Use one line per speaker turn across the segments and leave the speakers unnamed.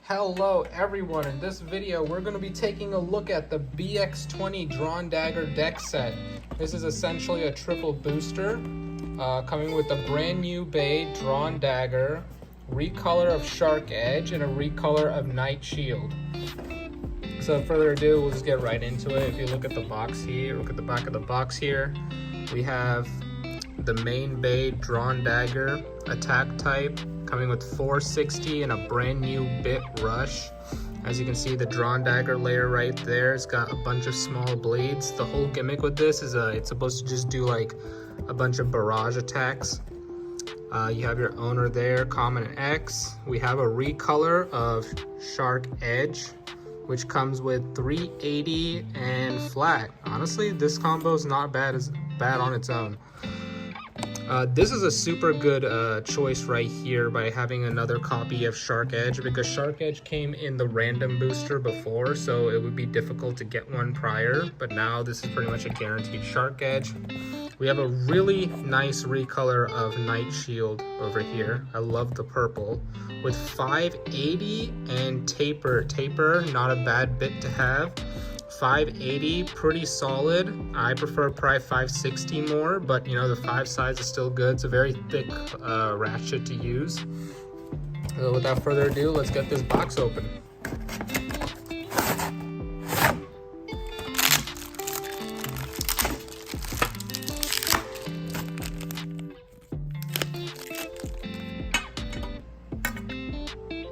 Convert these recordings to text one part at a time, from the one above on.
Hello everyone, in this video we're going to be taking a look at the BX-20 Dran Dagger deck set. This is essentially a triple booster coming with a brand new Beyblade Dran Dagger, recolor of Shark Edge, and a recolor of Night Shield. So without further ado, we'll just get right into it. If you look at the box here, look at the back of the box here, we have the main Beyblade Dran Dagger attack type, coming with 460 and a brand new bit rush. As you can see, the Dran Dagger layer right there, it's got a bunch of small blades. The whole gimmick with this is it's supposed to just do like a bunch of barrage attacks. You have your owner there, Common and X. We have a recolor of Shark Edge, which comes with 380 and flat. Honestly, this combo is not bad on its own. This is a super good choice right here by having another copy of Shark Edge, because Shark Edge came in the random booster before, so it would be difficult to get one prior, but now this is pretty much a guaranteed Shark Edge. We have a really nice recolor of Night Shield over here. I love the purple with 580 and taper. Taper, not a bad bit to have. 580, pretty solid. I prefer probably 560 more, but you know, the 5 size is still good. It's a very thick ratchet to use. So without further ado, let's get this box open.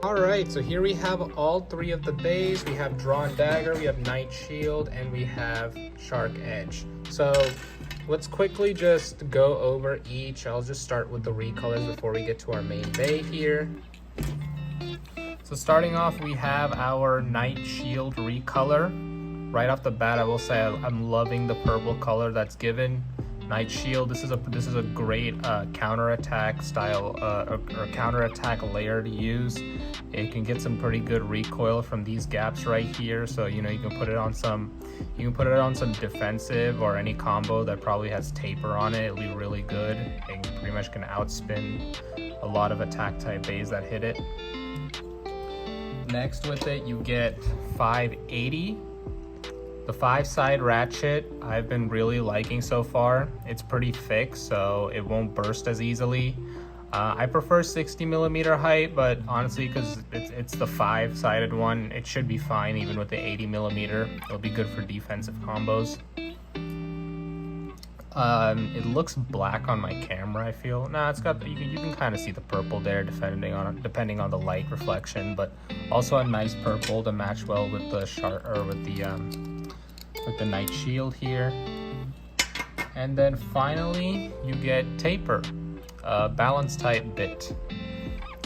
Alright, so here we have all three of the bays. We have Dran Dagger, we have Night Shield, and we have Shark Edge. So let's quickly just go over each. I'll just start with the recolors before we get to our main bay here. So starting off, we have our Night Shield recolor. Right off the bat, I will say I'm loving the purple color that's given. Night Shield, this is a great counterattack style or counterattack layer to use. It can get some pretty good recoil from these gaps right here, so you know, you can put it on some defensive or any combo that probably has taper on it. It'll be really good. It pretty much can outspin a lot of attack type bays that hit it. Next with it, you get 580. The 5-side ratchet I've been really liking so far. It's pretty thick, so it won't burst as easily. I prefer 60mm height, but honestly, because it's the 5-sided one, it should be fine even with the 80mm. It'll be good for defensive combos. It looks black on my camera, I feel. Nah, it's got, you can kind of see the purple there depending on the light reflection, but also a nice purple to match well with the with the Night Shield here. And then finally you get taper, balance type bit.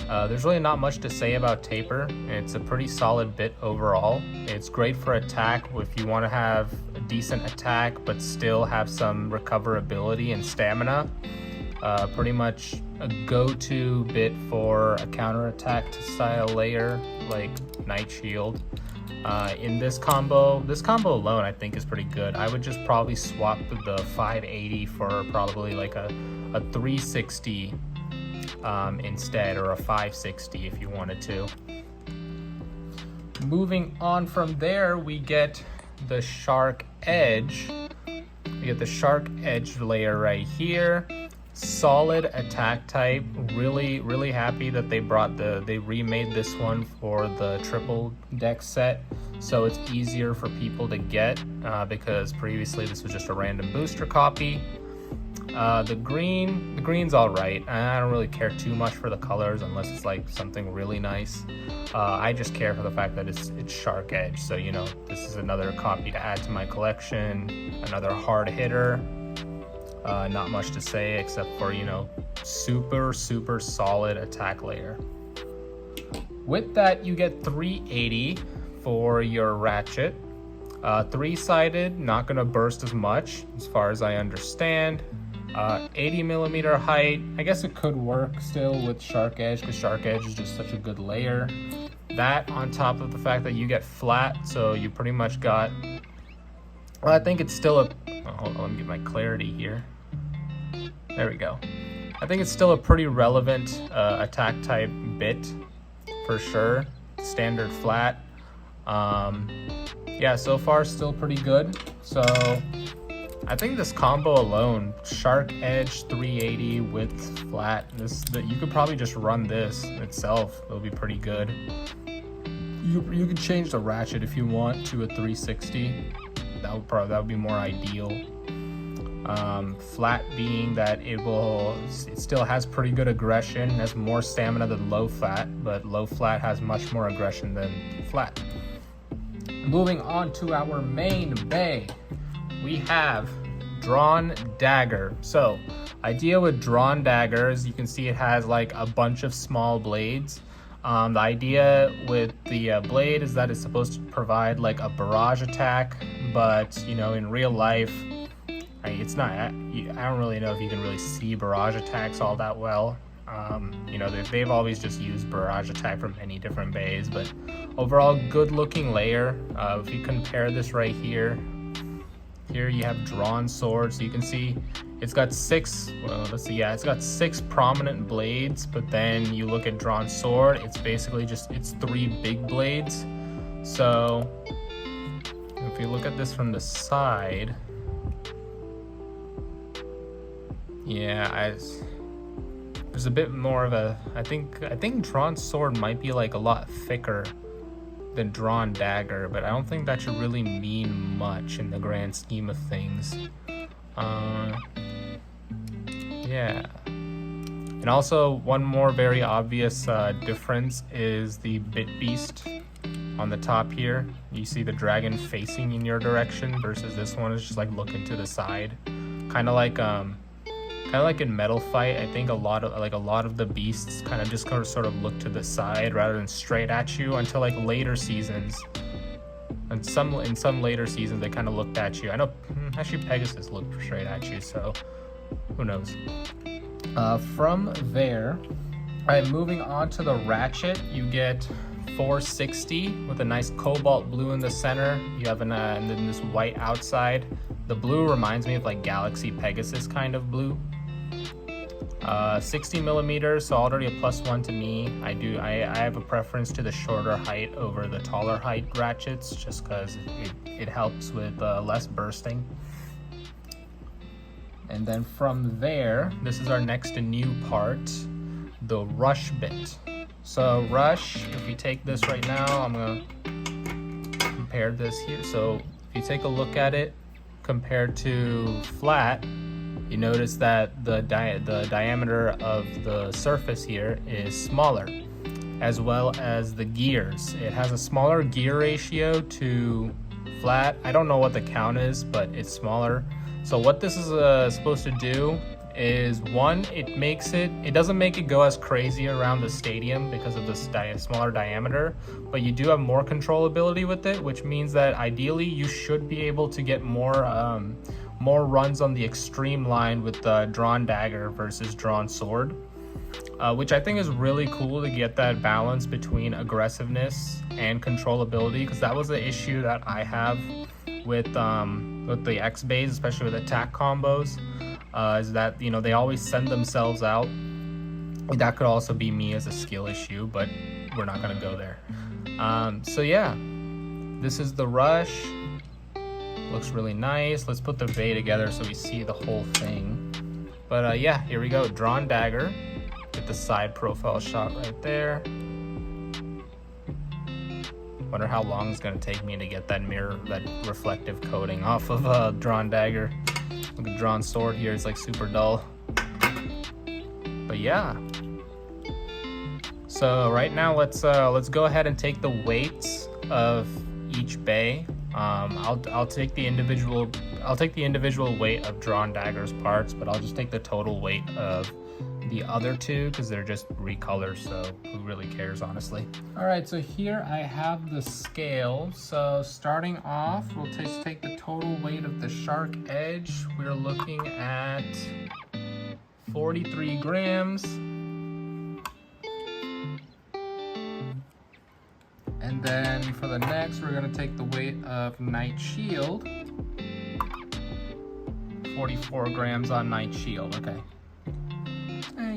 There's really not much to say about taper. It's a pretty solid bit overall. It's great for attack if you want to have a decent attack but still have some recoverability and stamina. Pretty much a go-to bit for a counterattack style layer like Night Shield. In this combo alone, I think is pretty good. I would just probably swap the 580 for probably like a 360 instead, or a 560 if you wanted to. Moving on from there, we get the Shark Edge. We get the Shark Edge layer right here. Solid attack type. Really happy that they remade this one for the triple deck set, so it's easier for people to get because previously this was just a random booster copy. The green's all right. I don't really care too much for the colors unless it's like something really nice. I just care for the fact that it's Shark Edge, so you know, this is another copy to add to my collection, another hard hitter. Not much to say except for, you know, super solid attack layer. With that, you get 380 for your ratchet. 3-sided, not gonna burst as much as far as I understand. 80mm height, I guess it could work still with Shark Edge because Shark Edge is just such a good layer. That on top of the fact that you get flat, so you pretty much got, well, I think it's still hold on, let me get my clarity here. There we go. I think it's still a pretty relevant attack type bit for sure. standard flat. Yeah, so far still pretty good. So I think this combo alone, shark edge 380 width flat, you could probably just run this itself. It'll be pretty good. You could change the ratchet if you want to a 360. That would be more ideal. Flat being that it still has pretty good aggression, has more stamina than low flat, but low flat has much more aggression than flat. Moving on to our main bay, we have Dran Dagger. So, idea with Dran Dagger is you can see it has like a bunch of small blades. The idea with the blade is that it's supposed to provide like a barrage attack, but you know, in real life, it's not. I don't really know if you can really see barrage attacks all that well. You know, they've always just used barrage attack from many different bays, but overall good looking layer. If you compare this right here you have drawn sword, so you can see it's got six prominent blades, but then you look at drawn sword, it's basically it's 3 big blades. So if you look at this from the side, yeah, there's a bit more of a, I think drawn sword might be like a lot thicker than Dran Dagger, but I don't think that should really mean much in the grand scheme of things. Yeah. And also one more very obvious difference is the bit beast on the top here. You see the dragon facing in your direction versus this one is just like looking to the side. Kind of like in Metal Fight, I think a lot of the beasts kind of just sort of look to the side rather than straight at you until like later seasons. And in some later seasons they kind of looked at you. I know actually Pegasus looked straight at you, so who knows. From there, alright, moving on to the ratchet, you get 460 with a nice cobalt blue in the center. You have and then this white outside. The blue reminds me of like Galaxy Pegasus kind of blue. 60 millimeters, so already a +1 to me. I have a preference to the shorter height over the taller height ratchets, just because it helps with less bursting. And then from there, this is our next new part, the rush bit. So rush, if we take this right now, I'm gonna compare this here. So if you take a look at it compared to flat, you notice that the diameter of the surface here is smaller, as well as the gears. It has a smaller gear ratio to flat. I don't know what the count is, but it's smaller. So what this is supposed to do is, one, it doesn't make it go as crazy around the stadium because of this smaller diameter, but you do have more controllability with it, which means that ideally you should be able to get more runs on the extreme line with the Dran Dagger versus drawn sword, which I think is really cool to get that balance between aggressiveness and controllability, because that was the issue that I have with the X bays, especially with attack combos, is that, you know, they always send themselves out. That could also be me as a skill issue, but we're not gonna go there. So yeah, this is the rush. Looks really nice. Let's put the bay together so we see the whole thing. But yeah, here we go. Dran Dagger. Get the side profile shot right there. Wonder how long it's gonna take me to get that mirror, that reflective coating off of Dran Dagger. Look at drawn sword here, it's like super dull. But yeah. So right now let's go ahead and take the weights of each bay. I'll take the individual weight of Dran Dagger's parts, but I'll just take the total weight of the other two because they're just recolors, so who really cares, honestly. All right, so here I have the scale. So starting off, we'll just take the total weight of the shark edge. We're looking at 43 grams. And then for the next, we're gonna take the weight of Night Shield. 44 grams on Night Shield, okay.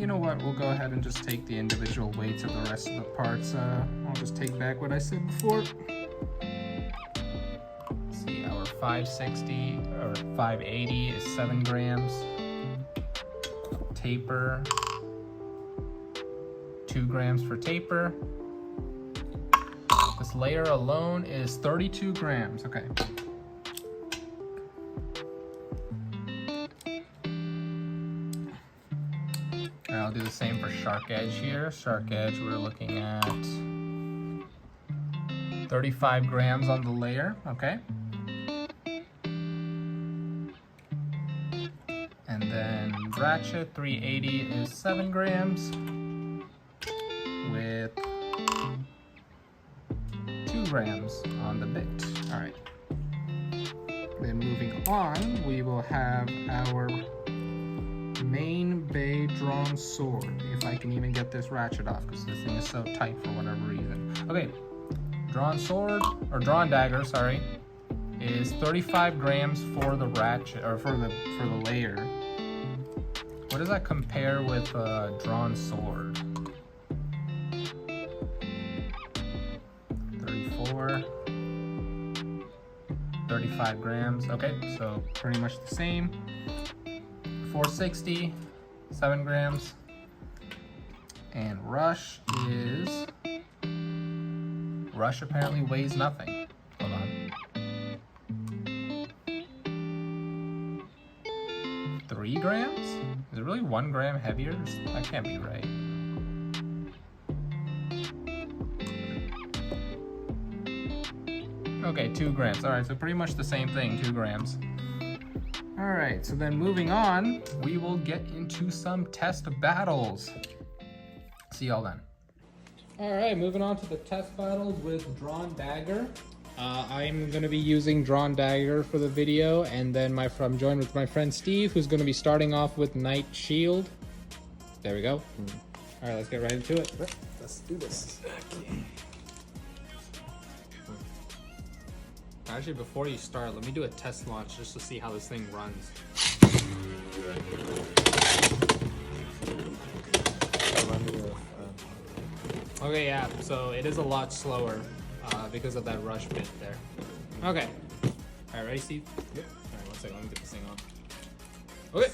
you know what? We'll go ahead and just take the individual weights of the rest of the parts. I'll just take back what I said before. Let's see, our 560 or 580 is 7 grams. Taper, 2 grams for taper. This layer alone is 32 grams. Okay. And I'll do the same for shark edge here. Shark edge, we're looking at 35 grams on the layer, okay? And then ratchet 380 is 7 grams with 2 grams on the bit. All right. Then moving on, we will have our main bay drawn sword. If I can even get this ratchet off, because this thing is so tight for whatever reason. Okay, drawn sword, or drawn dagger, sorry, is 35 grams for the ratchet, or for the layer. What does that compare with a drawn sword? 34, 35 grams. Okay, so pretty much the same. 460, 7 grams. And rush apparently weighs nothing. Hold on. 3 grams? Is it really 1 gram heavier? That can't be right. Okay, 2 grams. All right, so pretty much the same thing, 2 grams. All right, so then moving on, we will get into some test battles. See y'all then. All right, moving on to the test battles with Drawn Dagger. I'm gonna be using Drawn Dagger for the video, and then I'm joined with my friend Steve, who's gonna be starting off with Knight Shield. There we go. All right, let's get right into it.
Let's do this. Okay.
Actually, before you start, let me do a test launch just to see how this thing runs. Okay, yeah, so it is a lot slower because of that rush bit there. Okay. All right, ready, Steve?
Yep.
All right, 1 second, let me get this thing on. Okay,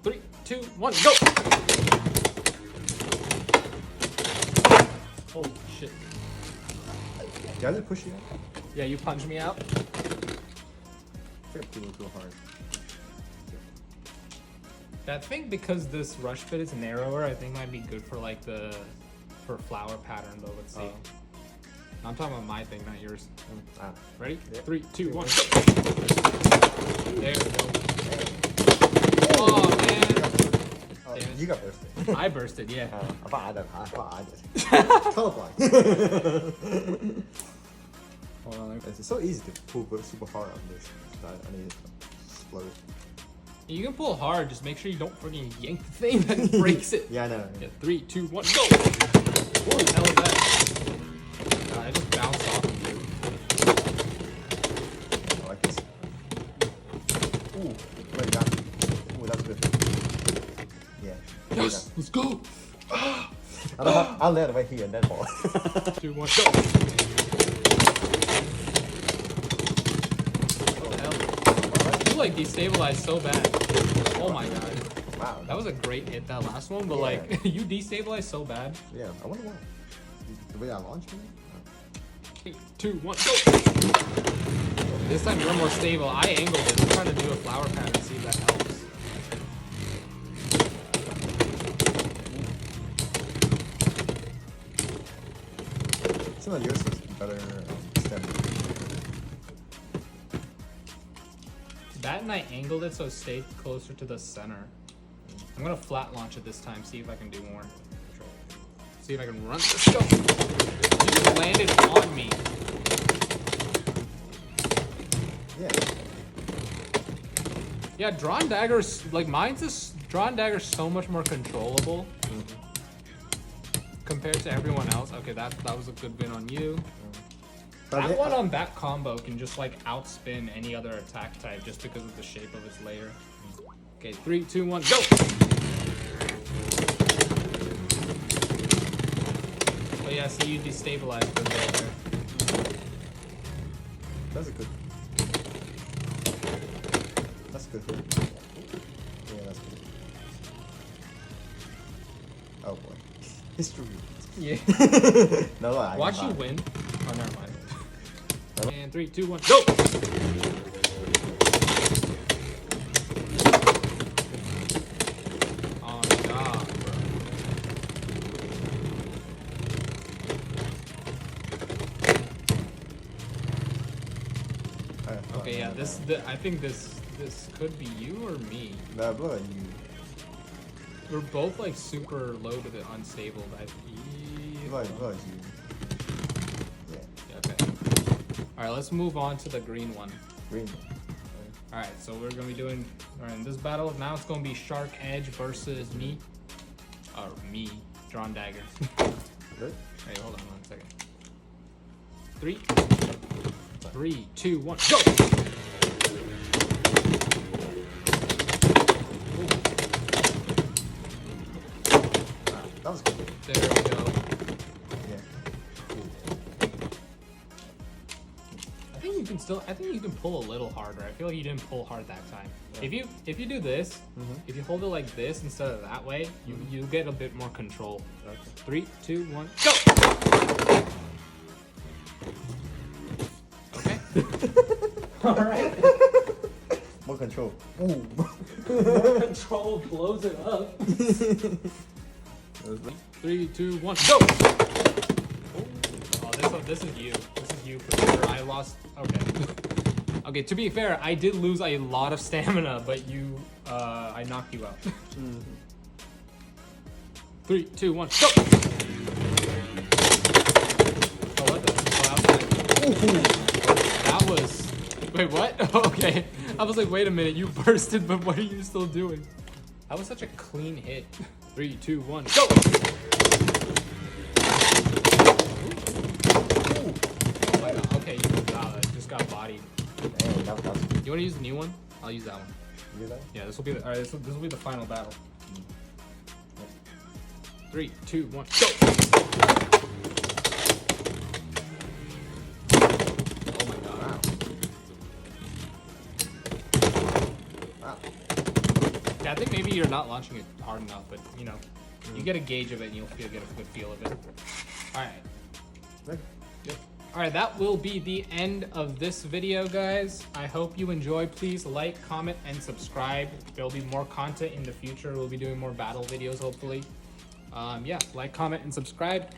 3, 2, 1, go! Holy shit.
Did I just push you out?
Yeah, you punched me out.
I think I'm too hard.
I think because this rush bit is narrower, I think might be good for like for flower pattern though. Let's see.
Oh.
I'm talking about my thing, not yours. Ready?
Yep.
3, 2, 1, go! There we go. Oh man!
Oh, you got bursted.
I bursted, yeah.
I thought I did. Colorblind.
Hold on.
It's so easy to pull super hard on this. I need to slow.
You can pull hard, just make sure you don't freaking yank the thing that breaks it.
Yeah, I know.
Yeah, 3, 2, 1, go! What the hell is that? I just bounced off of you.
I like this. Ooh, right down. Ooh, that's good. Yeah.
Yes, let's go!
I'll land right here and then fall.
2, 1, go! Like destabilized so bad. Oh my god.
Wow.
That was a great hit, that last one, but like you destabilized so bad.
Yeah, I wonder why. The way I launched me?
3, 2, 1, go! This time you're more stable. I angled it. I'm trying to do a flower pattern and see if that helps.
Some of yours is better stem.
That and I angled it so it stayed closer to the center. I'm gonna flat launch it this time, see if I can do more. See if I can run this. Go! You just landed on me.
Yeah.
Yeah, Drawn Dagger's, like Drawn Dagger's so much more controllable compared to everyone else. Okay, that was a good win on you. That one on that combo can just like outspin any other attack type just because of the shape of its layer. Okay, 3, 2, 1, go! yeah, so you destabilized for a bit there.
That's a good. That's good. Yeah, that's good. Oh boy. History.
Yeah.
No, I
Watch you
can
win. Oh, never mind. And 3, 2, 1, go! Oh my god, bro. Okay, yeah, I think this could be you or me.
Nah, bro, you.
We're both like super low to the unstable.
Bro, you. Yeah.
Yeah, okay. All right, let's move on to the green one.
Green.
All right, so we're gonna be doing. All right, in this battle now, it's gonna be Shark Edge versus me. Or me, Dran Dagger.
Good.
Hey, hold on 1 second. 3, 2, 1, go!
That was good.
There we go.
Yeah.
I think you can pull a little harder. I feel like you didn't pull hard that time.
Yeah.
If you do this, if you hold it like this instead of that way, you get a bit more control.
Okay.
3, 2, 1, go! Okay. All right.
More control. Ooh.
More control blows it up. 3, 2, 1, go! Oh, this is you. This is you for sure. I lost. Okay. Okay. To be fair, I did lose a lot of stamina, but I knocked you out. 3, 2, 1, go! Oh, what the? Oh, that was. Wait, what? Okay. I was like, wait a minute. You bursted, but what are you still doing? That was such a clean hit. 3, 2, 1, go! Okay, wow, that just got bodied.
Hey, that was good.
You want to use the new one? I'll use that one.
You that?
Yeah, this will be the, all right. This will be the final battle. 3, 2, 1, go! Oh my god!
Wow.
Yeah, I think maybe you're not launching it hard enough, but you know, you get a gauge of it and you'll get a good feel of it. All right.
Good.
Yep. All right, that will be the end of this video, guys. I hope you enjoy. Please like, comment, and subscribe. There'll be more content in the future. We'll be doing more battle videos, hopefully. Yeah, like, comment, and subscribe.